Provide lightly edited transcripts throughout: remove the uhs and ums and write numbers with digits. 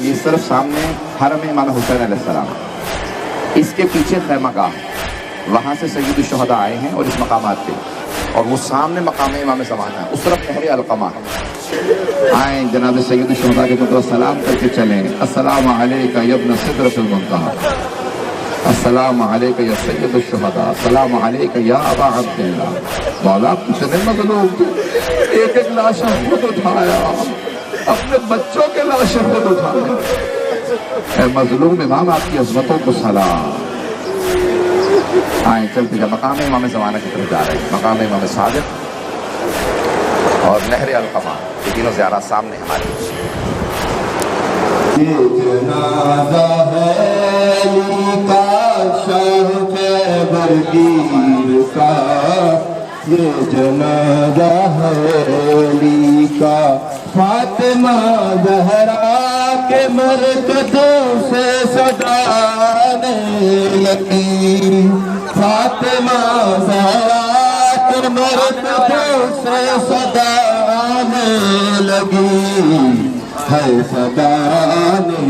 اس طرف سامنے حرم امام حسین علیہ السلام، اس کے پیچھے خیمگاہ، وہاں سے سید الشہداء آئے ہیں اور اس مقامات پہ، اور وہ سامنے مقام امام زمانہ ہے، اس طرف نہر علقمہ ہے۔ آئیں جناب سید الشہداء کے طرف سلام کر کے چلیں۔ السلام علیکہ یا ابن سدرۃ المنتہی، السلام علیکہ یا سید الشہداء، السلام علیکہ یا ابا عبداللہ۔ مولا کتنے مظلوم تھے، ایک ایک لاشیں خود اٹھایا، اپنے بچوں کے لاشیں خود اٹھایا۔ اے مظلوم امام، آپ کی عظمتوں کو سلام۔ آئیں چلتے جا مقام امام زمانہ کی طرف جا رہے ہیں، مقام امام صادق اور نہر علقمہ، یہ تینوں زیارات سامنے ہمارے۔ یہ جنازہ ہے علی کا شاہ خیبر گیر کا، یہ جنازہ ہے علی کا فاطمہ زہرا کے مرکزوں سے صدانے لگی، فاطمہ زہرا کے مرکزوں سے صدانے لگی، ہے صدانے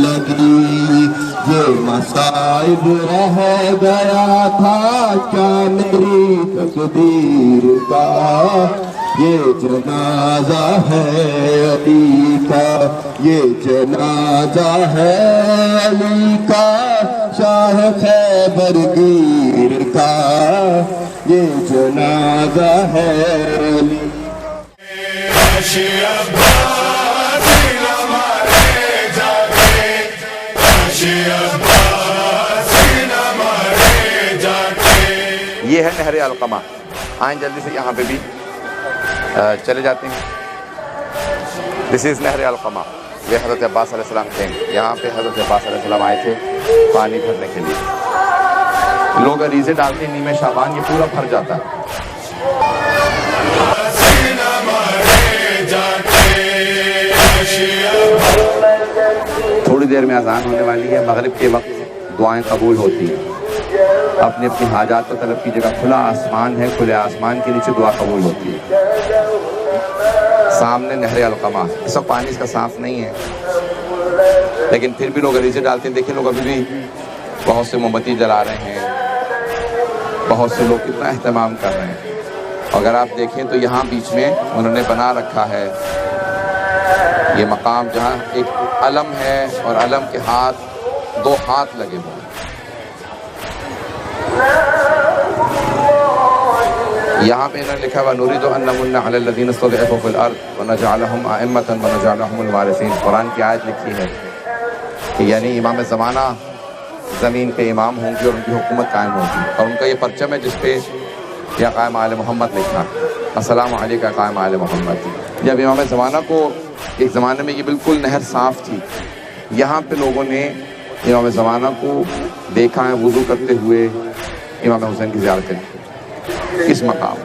لگی۔ یہ مصائب رہ گیا تھا کیا میری تقدیر کا، یہ جنازہ ہے علی کا، یہ جنازہ ہے علی کا شاہ خیبر گیر کا، یہ جنازہ ہے علی۔ یہ ہے نہر علقمہ۔ آئیں جلدی سے یہاں پہ بھی چلے جاتے ہیں۔ دس از نہر علقمہ، یہ حضرت عباس علیہ السلام تھے، یہاں پہ حضرت عباس علیہ السلام آئے تھے پانی بھرنے کے لیے۔ لوگ عریضے ڈالتے ہیں، نیمہ شعبان یہ پورا بھر جاتا ہے۔ تھوڑی دیر میں اذان ہونے والی ہے، مغرب کے وقت دعائیں قبول ہوتی ہیں۔ اپنی اپنی حاجات کو طلب کیجیے گا، کھلا آسمان ہے، کھلے آسمان کے نیچے دعا قبول ہوتی ہے۔ سامنے نہر علقمہ، اس وقت پانی اس کا صاف نہیں ہے، لیکن پھر بھی لوگ عریضے ڈالتے ہیں۔ دیکھیں لوگ ابھی بھی بہت سے موم بتی جلا رہے ہیں، بہت سے لوگ کتنا اہتمام کر رہے ہیں۔ اگر آپ دیکھیں تو یہاں بیچ میں انہوں نے بنا رکھا ہے یہ مقام، جہاں ایک علم ہے اور علم کے ہاتھ، دو ہاتھ لگے ہوئے ہیں۔ یہاں پہ انہوں نے لکھا وَنُرِيدُ أَن نَّمُنَّ عَلَى الَّذِينَ اسْتُضْعِفُوا فِي الْأَرْضِ وَنَجْعَلَهُمْ أَئِمَّةً وَنَجْعَلَهُمُ الْوَارِثِينَ۔ قرآن کی آیت لکھی ہے کہ یعنی امام زمانہ زمین کے امام ہوں گے اور ان کی حکومت قائم ہوگی، اور ان کا یہ پرچم ہے جس پہ یا قائم آل محمد لکھا، السلام علیکہ قائم آل محمد۔ جب امام زمانہ کو ایک زمانے میں یہ بالکل نہر صاف تھی، یہاں پہ لوگوں نے امام زمانہ کو دیکھا ہے وضو کرتے ہوئے امام حسین کی زیارت کریں اس مقام،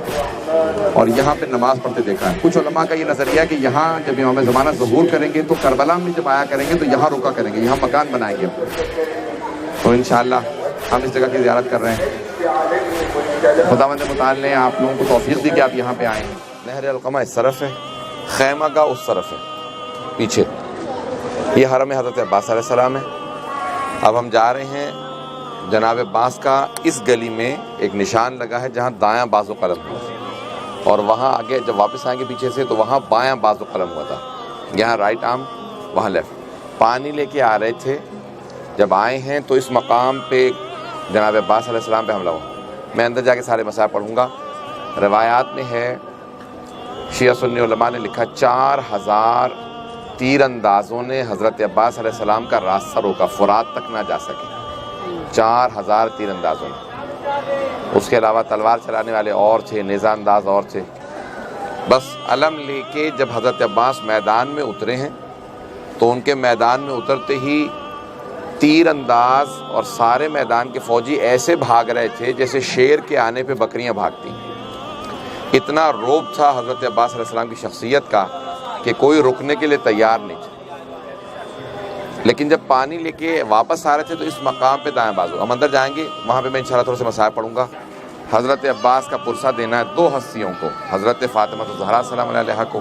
اور یہاں پہ نماز پڑھتے دیکھا ہے۔ کچھ علماء کا یہ نظریہ ہے کہ یہاں جب امام زمانہ ظہور کریں گے تو کربلا میں جب آیا کریں گے تو یہاں رکا کریں گے، یہاں مکان بنائیں گے، تو انشاءاللہ ہم اس جگہ کی زیارت کر رہے ہیں۔ خداوند متعال نے آپ لوگوں کو توفیق دی کہ آپ یہاں پہ آئے ہیں۔ نہر علقمہ اس طرف ہے، خیمہ گاہ اس طرف ہے پیچھے، یہ حرم حضرت عباس علیہ السلام ہے۔ اب ہم جا رہے ہیں جناب عباس کا اس گلی میں ایک نشان لگا ہے جہاں دایاں بازو قلم ہوا، اور وہاں آگے جب واپس آئیں گے پیچھے سے تو وہاں بایاں بازو قلم ہوا تھا، یہاں رائٹ آرم وہاں لیفٹ۔ پانی لے کے آ رہے تھے، جب آئے ہیں تو اس مقام پہ جناب عباس علیہ السلام پہ حملہ ہوا۔ میں اندر جا کے سارے مسائل پڑھوں گا۔ روایات میں ہے، شیعہ سنی علماء نے لکھا 4000 تیر اندازوں نے حضرت عباس علیہ السلام کا راستہ روکا، فرات تک نہ جا سکے، 4000 تیر اندازوں نے۔ اس کے علاوہ تلوار چلانے والے اور تھے، نیزہ انداز اور تھے۔ بس علم لے کے جب حضرت عباس میدان میں اترے ہیں تو ان کے میدان میں اترتے ہی تیر انداز اور سارے میدان کے فوجی ایسے بھاگ رہے تھے جیسے شیر کے آنے پہ بکریاں بھاگتی ہیں۔ اتنا رعب تھا حضرت عباس علیہ السلام کی شخصیت کا کہ کوئی رکنے کے لیے تیار نہیں تھا، لیکن جب پانی لے کے واپس آ رہے تھے تو اس مقام پہ دائیں بازو، ہم اندر جائیں گے وہاں پہ میں انشاءاللہ تھوڑے سے مسائل پڑھوں گا. حضرت عباس کا پرسہ دینا ہے دو ہستیوں کو، حضرت فاطمہ الزہرا سلام اللہ علیہا کو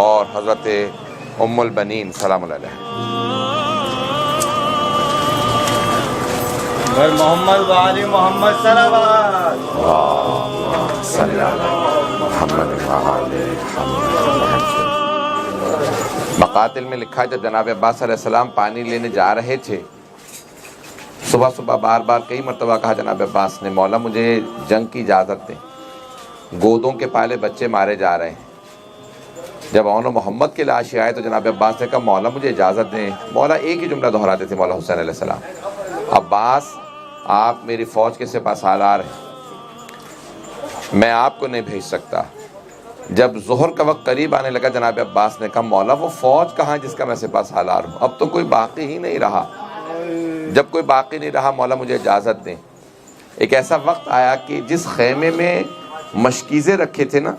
اور حضرت ام البنین سلام اللہ علیہا. محمد وعلی محمد صلوات. صلی اللہ محمد وعلی محمد. مقاتل میں لکھا ہے جب جناب عباس علیہ السلام پانی لینے جا رہے تھے، صبح صبح بار بار کئی مرتبہ کہا جناب عباس نے، مولا مجھے جنگ کی اجازت دیں، گودوں کے پالے بچے مارے جا رہے ہیں. جب اون محمد کے لاشیں آئے تو جناب عباس نے کہا مولا مجھے اجازت دیں. مولا ایک ہی جملہ دہراتے تھے مولا حسین علیہ السلام، عباس آپ میری فوج کے سپہ سالار ہیں، میں آپ کو نہیں بھیج سکتا. جب ظہر کا وقت قریب آنے لگا جناب عباس نے کہا مولا وہ فوج کہاں جس کا میں سپہ سالار ہوں، اب تو کوئی باقی ہی نہیں رہا. جب کوئی باقی نہیں رہا مولا مجھے اجازت دیں. ایک ایسا وقت آیا کہ جس خیمے میں مشکیزیں رکھے تھے نا،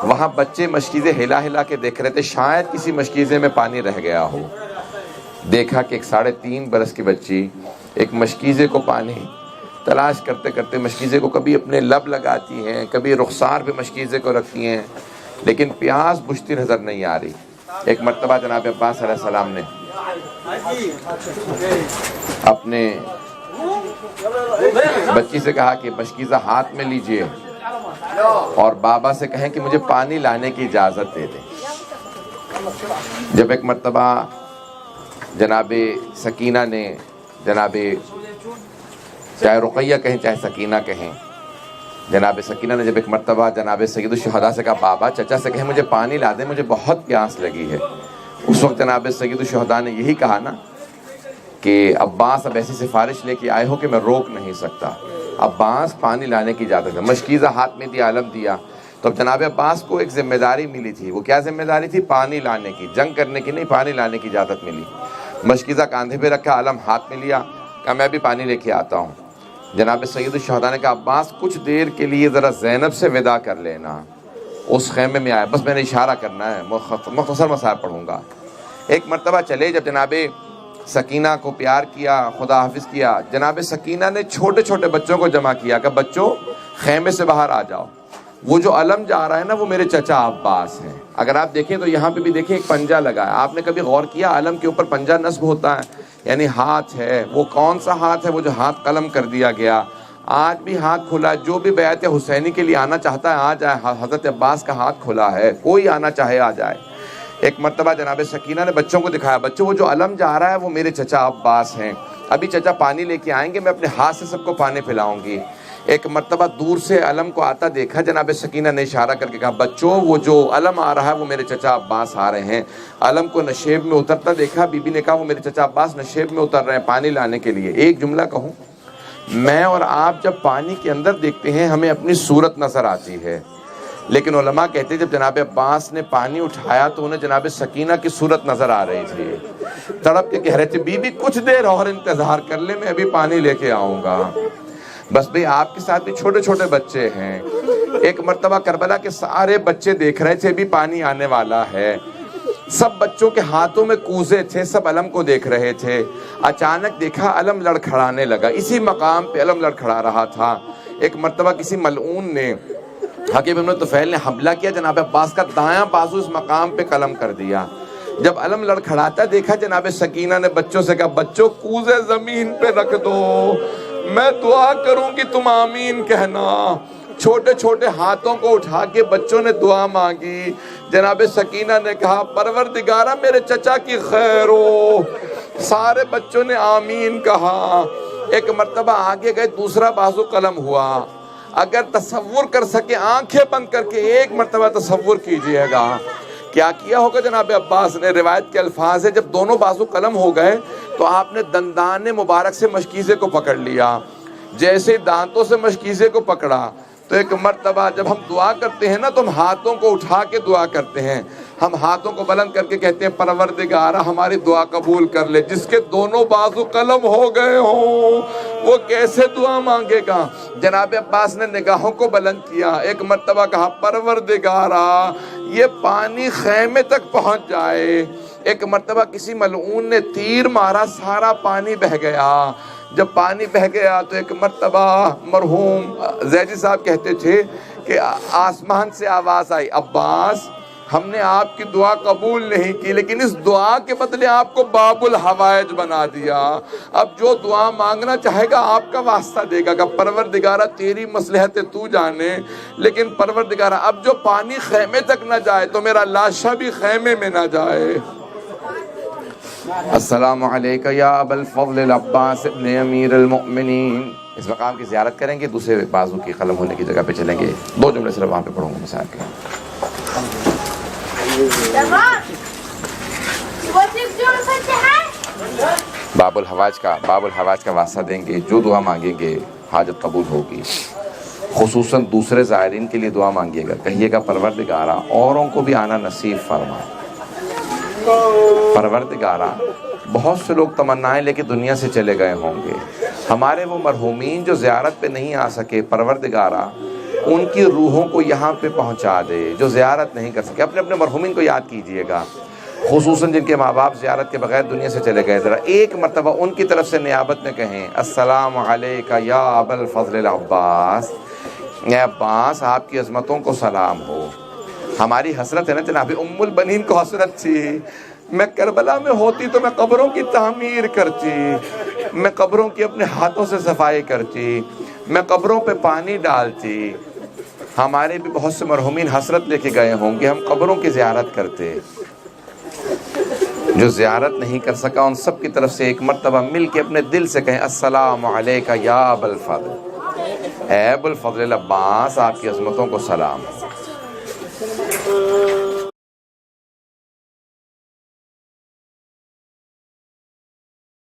وہاں بچے مشکیزیں ہلا ہلا کے دیکھ رہے تھے، شاید کسی مشکیزے میں پانی رہ گیا ہو. دیکھا کہ ایک 3.5 برس کی بچی ایک مشکیزے کو پانی تلاش کرتے کرتے مشکیزے کو کبھی اپنے لب لگاتی ہیں، کبھی رخسار پہ مشکیزے کو رکھتی ہیں، لیکن پیاس بجھتی نظر نہیں آ رہی. ایک مرتبہ جناب عباس علیہ السلام نے اپنے بچی سے کہا کہ مشکیزہ ہاتھ میں لیجئے اور بابا سے کہیں کہ مجھے پانی لانے کی اجازت دے دیں. جب ایک مرتبہ جناب سکینہ نے، جناب چاہے رقیہ کہیں چاہے سکینہ کہیں، جناب سکینہ نے جب ایک مرتبہ جناب سید الشہداء سے کہا بابا چچا سے کہیں مجھے پانی لا دیں، مجھے بہت پیاس لگی ہے. اس وقت جناب سید الشہداء نے یہی کہا نا کہ عباس اب ایسی سفارش لے کے آئے ہو کہ میں روک نہیں سکتا، عباس پانی لانے کی اجازت ہے. مشکیزہ ہاتھ میں دیا، علم دیا. تو اب جناب عباس کو ایک ذمہ داری ملی تھی. وہ کیا ذمہ داری تھی؟ پانی لانے کی، جنگ کرنے کی نہیں، پانی لانے کی اجازت ملی. مشکیزہ کاندھے پہ رکھا، علم ہاتھ میں لیا، کہا میں بھی پانی لے کے آتا ہوں. جناب سید الشہداء نے کہا عباس کچھ دیر کے لیے ذرا زینب سے وداع کر لینا. اس خیمے میں آیا، بس میں نے اشارہ کرنا ہے، مختصر مسائل پڑھوں گا. ایک مرتبہ چلے، جب جناب سکینہ کو پیار کیا، خدا حافظ کیا، جناب سکینہ نے چھوٹے چھوٹے بچوں کو جمع کیا کہ بچوں خیمے سے باہر آ جاؤ. وہ جو علم جا رہا ہے نا وہ میرے چچا عباس ہیں. اگر آپ دیکھیں تو یہاں پہ بھی دیکھیں ایک پنجہ لگا ہے. آپ نے کبھی غور کیا علم کے اوپر پنجہ نصب ہوتا ہے، یعنی ہاتھ ہے. وہ کون سا ہاتھ ہے؟ وہ جو ہاتھ قلم کر دیا گیا. آج بھی ہاتھ کھلا ہے، جو بھی بیعت حسینی کے لیے آنا چاہتا ہے آ جائے. حضرت عباس کا ہاتھ کھلا ہے، کوئی آنا چاہے آ جائے. ایک مرتبہ جناب سکینہ نے بچوں کو دکھایا، بچوں وہ جو علم جا رہا ہے وہ میرے چچا عباس ہیں، ابھی چچا پانی لے کے آئیں گے، میں اپنے ہاتھ سے سب کو پانی پلاؤں گی. ایک مرتبہ دور سے علم کو آتا دیکھا، جناب سکینہ نے اشارہ کر کے کہا بچوں وہ جو علم آ رہا ہے وہ میرے چچا عباس آ رہے ہیں. علم کو نشیب میں اترتا دیکھا، بی بی نے کہا وہ میرے چچا عباس نشیب میں اتر رہے ہیں پانی لانے کے لیے. ایک جملہ کہوں، میں اور آپ جب پانی کے اندر دیکھتے ہیں ہمیں اپنی صورت نظر آتی ہے، لیکن علماء کہتے ہیں جب جناب عباس نے پانی اٹھایا تو انہیں جناب سکینہ کی صورت نظر آ رہی تھی. تڑپ کے کہہ رہے تھے بی بی کچھ دیر اور انتظار کر لے، میں ابھی پانی لے کے آؤں گا. بس بھئی آپ کے ساتھ بھی چھوٹے چھوٹے بچے ہیں. ایک مرتبہ کربلا کے سارے بچے دیکھ رہے تھے بھی پانی آنے والا ہے. سب بچوں کے ہاتھوں میں کوزے تھے، سب علم کو دیکھ رہے تھے. اچانک دیکھا علم لڑکھڑانے لگا، اسی مقام پہ علم لڑکھڑا رہا تھا. ایک مرتبہ کسی ملعون نے، حکیم ابن طفیل نے حملہ کیا، جناب عباس کا دایاں بازو اس مقام پہ قلم کر دیا. جب علم لڑکھڑاتا دیکھا، جناب سکینہ نے بچوں سے کہا بچوں کوزے زمین پہ رکھ دو، میں دعا کروں گی تم آمین کہنا. چھوٹے چھوٹے ہاتھوں کو اٹھا کے بچوں نے دعا مانگی. جناب سکینہ نے کہا پروردگارہ میرے چچا کی خیر ہو. سارے بچوں نے آمین کہا. ایک مرتبہ آگے گئے، دوسرا بازو قلم ہوا. اگر تصور کر سکے آنکھیں بند کر کے ایک مرتبہ تصور کیجئے گا کیا کیا ہوگا جناب عباس نے. روایت کے الفاظ ہے جب دونوں بازو قلم ہو گئے تو آپ نے دندان مبارک سے مشکیزے کو پکڑ لیا. جیسے دانتوں سے مشکیزے کو پکڑا تو ایک مرتبہ جب ہم دعا کرتے ہیں نا تو ہم ہاتھوں کو اٹھا کے دعا کرتے ہیں. ہم ہاتھوں کو بلند کر کے کہتے ہیں پروردگارہ ہماری دعا قبول کر لے. جس کے دونوں بازو قلم ہو گئے ہوں وہ کیسے دعا مانگے گا؟ جناب عباس نے نگاہوں کو بلند کیا، ایک مرتبہ کہا پروردگارہ یہ پانی خیمے تک پہنچ جائے. ایک مرتبہ کسی ملعون نے تیر مارا، سارا پانی بہہ گیا. جب پانی بہہ گیا تو ایک مرتبہ مرحوم زیدی صاحب کہتے تھے کہ آسمان سے آواز آئی، عباس ہم نے آپ کی دعا قبول نہیں کی لیکن اس دعا کے بدلے آپ کو باب الحوائج بنا دیا. اب جو دعا مانگنا چاہے گا آپ کا واسطہ دے گا. کہ پروردگارہ تیری مصلحت تو جانے، لیکن پروردگارہ اب جو پانی خیمے تک نہ جائے تو میرا لاشا بھی خیمے میں نہ جائے. السلام علیکہ یا ابا الفضل العباس ابن امیر المؤمنین. اس مقام کی زیارت کریں گے، دوسرے بازو کی قلم ہونے کی جگہ پہ چلیں گے. 2 جملے صرف وہاں پہ پڑھوں گا مسائل کے. باب الحوائج کا واسطہ دیں گے. جو دعا مانگیں گے حاجت قبول ہوگی. خصوصاً دوسرے زائرین کے لیے دعا مانگیے گا. کہیے گا پروردگارہ اوروں کو بھی آنا نصیب فرما. پروردگارہ بہت سے لوگ تمنائیں لے کے دنیا سے چلے گئے ہوں گے، ہمارے وہ مرحومین جو زیارت پہ نہیں آ سکے، پروردگارہ ان کی روحوں کو یہاں پہ پہنچا دے. جو زیارت نہیں کر سکے اپنے مرحومین کو یاد کیجئے گا، خصوصاً جن کے ماں باپ زیارت کے بغیر دنیا سے چلے گئے. ذرا ایک مرتبہ ان کی طرف سے نیابت میں کہیں السلام علیکہ یا ابا الفضل العباس. اے عباس آپ کی عظمتوں کو سلام ہو. ہماری حسرت ہے نا جناب ام البنین کو حسرت تھی، میں کربلا میں ہوتی تو میں قبروں کی تعمیر کرتی، میں قبروں کی اپنے ہاتھوں سے صفائی کرتی، میں قبروں پہ پانی ڈالتی. ہمارے بھی بہت سے مرحومین حسرت لے کے گئے ہوں گے، ہم قبروں کی زیارت کرتے. جو زیارت نہیں کر سکا ان سب کی طرف سے ایک مرتبہ مل کے اپنے دل سے کہیں السلام علیکہ یا ابا الفضل. اے ابو الفضل العباس آپ کی عظمتوں کو سلام.